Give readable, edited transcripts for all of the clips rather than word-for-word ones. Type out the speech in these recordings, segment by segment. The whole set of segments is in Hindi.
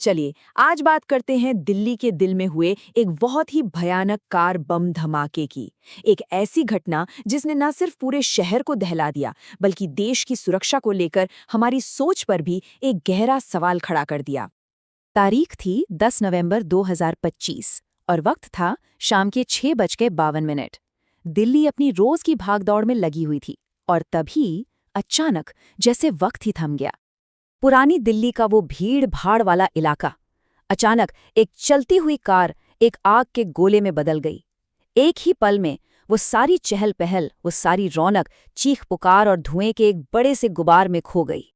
चलिए आज बात करते हैं दिल्ली के दिल में हुए एक बहुत ही भयानक कार बम धमाके की। एक ऐसी घटना जिसने न सिर्फ पूरे शहर को दहला दिया बल्कि देश की सुरक्षा को लेकर हमारी सोच पर भी एक गहरा सवाल खड़ा कर दिया। तारीख थी 10 नवंबर 2025 और वक्त था शाम के 6:52। दिल्ली अपनी रोज की भागदौड़ में लगी हुई थी और तभी अचानक जैसे वक्त ही थम गया। पुरानी दिल्ली का वो भीड़ भाड़ वाला इलाका अचानक एक चलती हुई कार एक आग के गोले में बदल गई। एक ही पल में वो सारी चहल पहल, वो सारी रौनक, चीख पुकार और धुएं के एक बड़े से गुबार में खो गई।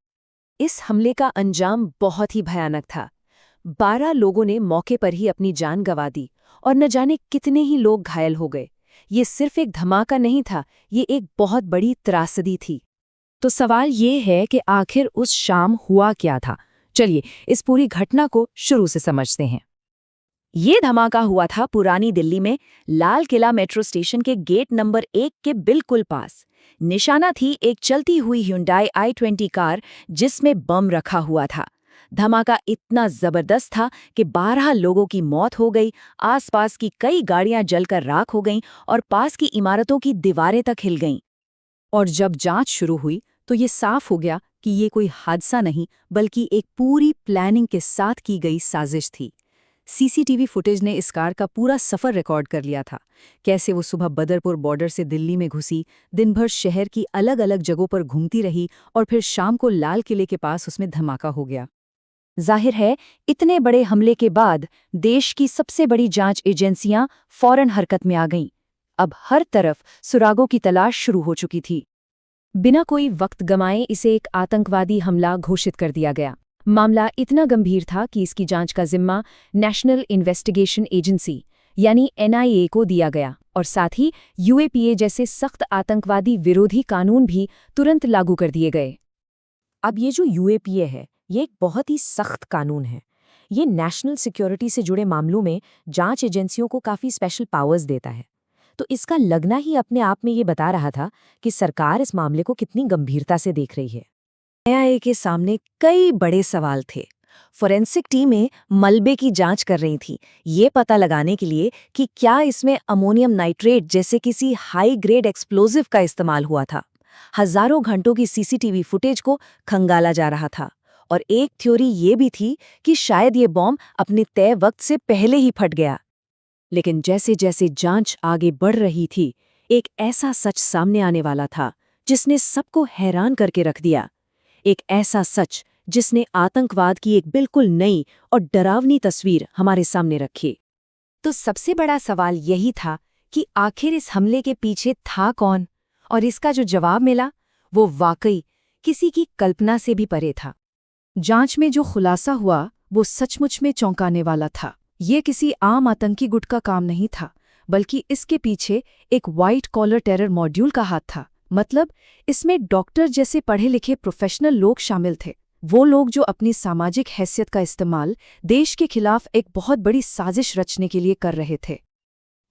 इस हमले का अंजाम बहुत ही भयानक था। 12 लोगों ने मौके पर ही अपनी जान गंवा दी और न जाने कितने ही लोग घायल हो गए। ये सिर्फ एक धमाका नहीं था, ये एक बहुत बड़ी त्रासदी थी। तो सवाल ये है कि आखिर उस शाम हुआ क्या था। चलिए इस पूरी घटना को शुरू से समझते हैं। ये धमाका हुआ था पुरानी दिल्ली में लाल किला मेट्रो स्टेशन के गेट नंबर 1 के बिल्कुल पास। निशाना थी एक चलती हुई Hyundai i20 कार जिसमें बम रखा हुआ था। धमाका इतना जबरदस्त था कि 12 लोगों की मौत हो गई, आसपास की कई गाड़ियां जलकर राख हो गईं और पास की इमारतों की दीवारें तक हिल गईं। और जब जांच शुरू हुई तो ये साफ हो गया कि ये कोई हादसा नहीं बल्कि एक पूरी प्लानिंग के साथ की गई साजिश थी। सीसीटीवी फुटेज ने इस कार का पूरा सफर रिकॉर्ड कर लिया था। कैसे वो सुबह बदरपुर बॉर्डर से दिल्ली में घुसी, दिन भर शहर की अलग अलग जगहों पर घूमती रही और फिर शाम को लाल किले के पास उसमें धमाका हो गया। जाहिर है इतने बड़े हमले के बाद देश की सबसे बड़ी जांच एजेंसियां फौरन हरकत में आ गईं। अब हर तरफ सुरागों की तलाश शुरू हो चुकी थी। बिना कोई वक्त गंवाए इसे एक आतंकवादी हमला घोषित कर दिया गया। मामला इतना गंभीर था कि इसकी जांच का जिम्मा नेशनल इन्वेस्टिगेशन एजेंसी यानी NIA को दिया गया और साथ ही UAPA जैसे सख्त आतंकवादी विरोधी कानून भी तुरंत लागू कर दिए गए। अब ये जो UAPA है, ये एक बहुत ही सख्त कानून है। ये नेशनल सिक्योरिटी से जुड़े मामलों में जांच एजेंसियों को काफ़ी स्पेशल पावर्स देता है। तो इसका लगना ही अपने आप में ये बता रहा था कि सरकार इस मामले को कितनी गंभीरता से देख रही है। NIA के सामने कई बड़े सवाल थे। फोरेंसिक टीमें मलबे की जांच कर रही थी, ये पता लगाने के लिए कि क्या इसमें अमोनियम नाइट्रेट जैसे किसी हाई ग्रेड एक्सप्लोजिव का इस्तेमाल हुआ था। हजारों घंटों की CCTV फुटेज को खंगाला जा रहा था और एक थ्योरी ये भी थी कि शायद ये बॉम्ब अपने तय वक्त से पहले ही फट गया। लेकिन जैसे जैसे जांच आगे बढ़ रही थी, एक ऐसा सच सामने आने वाला था जिसने सबको हैरान करके रख दिया। एक ऐसा सच जिसने आतंकवाद की एक बिल्कुल नई और डरावनी तस्वीर हमारे सामने रखी। तो सबसे बड़ा सवाल यही था कि आखिर इस हमले के पीछे था कौन, और इसका जो जवाब मिला वो वाकई किसी की कल्पना से भी परे था। जांच में जो खुलासा हुआ वो सचमुच में चौंकाने वाला था। ये किसी आम आतंकी गुट का काम नहीं था, बल्कि इसके पीछे एक व्हाइट कॉलर टेरर मॉड्यूल का हाथ था। मतलब इसमें डॉक्टर जैसे पढ़े लिखे प्रोफेशनल लोग शामिल थे। वो लोग जो अपनी सामाजिक हैसियत का इस्तेमाल देश के खिलाफ एक बहुत बड़ी साजिश रचने के लिए कर रहे थे।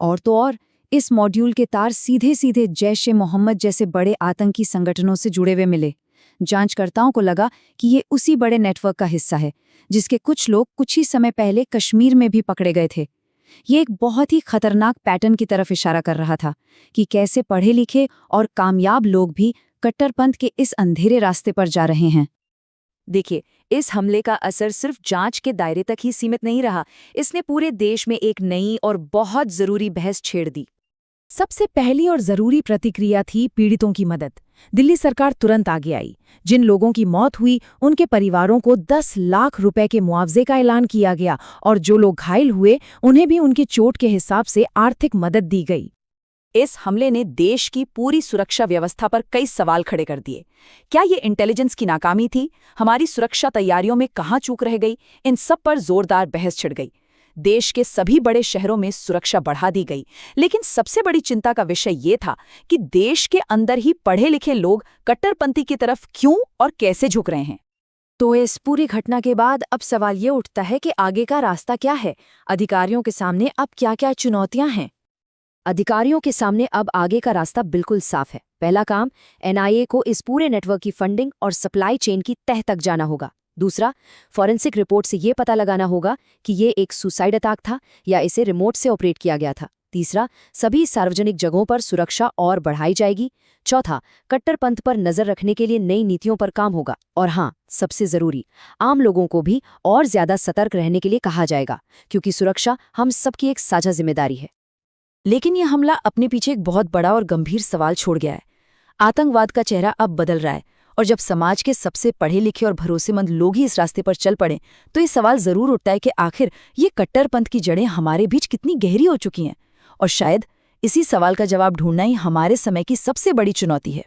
और तो और इस मॉड्यूल के तार सीधे सीधे जैश-ए-मोहम्मद जैसे बड़े आतंकी संगठनों से जुड़े हुए मिले। जांचकर्ताओं को लगा कि ये उसी बड़े नेटवर्क का हिस्सा है जिसके कुछ लोग कुछ ही समय पहले कश्मीर में भी पकड़े गए थे। ये एक बहुत ही खतरनाक पैटर्न की तरफ इशारा कर रहा था कि कैसे पढ़े लिखे और कामयाब लोग भी कट्टरपंथ के इस अंधेरे रास्ते पर जा रहे हैं। देखिए, इस हमले का असर सिर्फ जांच के दायरे तक ही सीमित नहीं रहा, इसने पूरे देश में एक नई और बहुत जरूरी बहस छेड़ दी। सबसे पहली और जरूरी प्रतिक्रिया थी पीड़ितों की मदद। दिल्ली सरकार तुरंत आगे आई। जिन लोगों की मौत हुई उनके परिवारों को 10 लाख रुपए के मुआवजे का ऐलान किया गया और जो लोग घायल हुए उन्हें भी उनकी चोट के हिसाब से आर्थिक मदद दी गई। इस हमले ने देश की पूरी सुरक्षा व्यवस्था पर कई सवाल खड़े कर दिए। क्या ये इंटेलिजेंस की नाकामी थी? हमारी सुरक्षा तैयारियों में कहाँ चूक रह गई? इन सब पर जोरदार बहस छिड़ गई। देश के सभी बड़े शहरों में सुरक्षा बढ़ा दी गई, लेकिन सबसे बड़ी चिंता का विषय ये था कि देश के अंदर ही पढ़े लिखे लोग कट्टरपंथी की तरफ क्यों और कैसे झुक रहे हैं। तो इस पूरी घटना के बाद अब सवाल ये उठता है कि आगे का रास्ता क्या है? अधिकारियों के सामने अब क्या-क्या चुनौतियां हैं? अधिकारियों के सामने अब आगे का रास्ता बिल्कुल साफ है। पहला काम, NIA को इस पूरे नेटवर्क की फंडिंग और सप्लाई चेन की तह तक जाना होगा। दूसरा, फॉरेंसिक रिपोर्ट से ये पता लगाना होगा कि ये एक सुसाइड अटैक था या इसे रिमोट से ऑपरेट किया गया था। तीसरा, सभी सार्वजनिक जगहों पर सुरक्षा और बढ़ाई जाएगी। चौथा, कट्टरपंथ पर नजर रखने के लिए नई नीतियों पर काम होगा। और हाँ, सबसे जरूरी, आम लोगों को भी और ज्यादा सतर्क रहने के लिए कहा जाएगा, क्योंकि सुरक्षा हम सबकी एक साझा जिम्मेदारी है। लेकिन यह हमला अपने पीछे एक बहुत बड़ा और गंभीर सवाल छोड़ गया है। आतंकवाद का चेहरा अब बदल रहा है, और जब समाज के सबसे पढ़े लिखे और भरोसेमंद लोग ही इस रास्ते पर चल पड़े, तो ये सवाल जरूर उठता है कि आखिर ये कट्टरपंथ की जड़ें हमारे बीच कितनी गहरी हो चुकी हैं। और शायद इसी सवाल का जवाब ढूंढना ही हमारे समय की सबसे बड़ी चुनौती है।